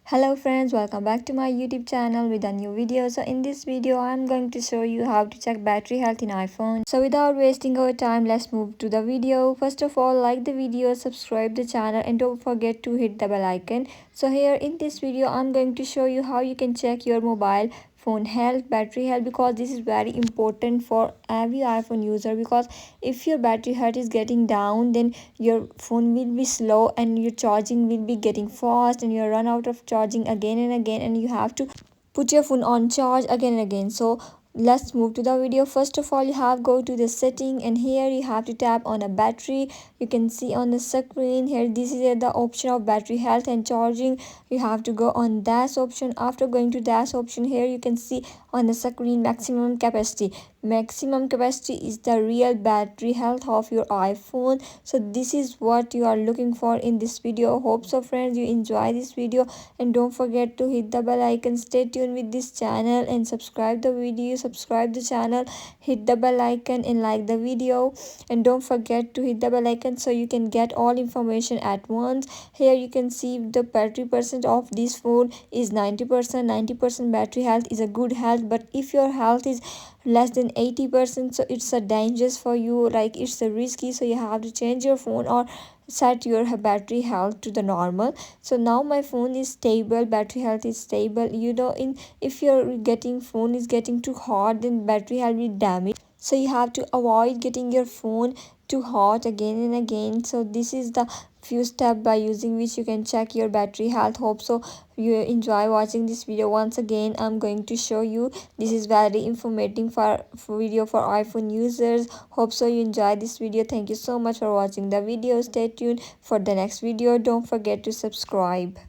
Hello friends, welcome back to my YouTube channel with a new video. So in this video I'm going to show you how to check battery health in iPhone. So without wasting our time, let's move to the video. First of all, like the video, subscribe the channel and don't forget to hit the bell icon. So here in this video I'm going to show you how you can check your mobile phone health, battery health, because this is very important for every iPhone user. Because if your battery health is getting down, then your phone will be slow and your charging will be getting fast and you run out of charging again and again, and you have to put your phone on charge again and again. So let's move to the video. First of all, you have go to the setting, and here you have to tap on a battery. You can see on the screen here, this is the option of battery health and charging. You have to go on dash option. After going to dash option, here you can see on the screen maximum capacity. Maximum capacity is the real battery health of your iPhone. So this is what you are looking for in this video. Hope so friends you enjoy this video, and don't forget to hit the bell icon. Stay tuned with this channel and subscribe the video, subscribe the channel, hit the bell icon and like the video, and don't forget to hit the bell icon so you can get all information at once. Here you can see the battery percent of this phone is 90%. 90% battery health is a good health, but if your health is less than 80%, so it's a dangerous for you, like it's a risky, so you have to change your phone or set your battery health to the normal. So now my phone is stable, battery health is stable. In if your getting phone is getting too hot, then battery health will damage, so you have to avoid getting your phone too hot again and again. So this is the few steps by using which you can check your battery health. Hope so you enjoy watching this video. Once again I'm going to show you, this is very informative for video for iPhone users. Hope so you enjoy this video. Thank you so much for watching the video. Stay tuned for the next video. Don't forget to subscribe.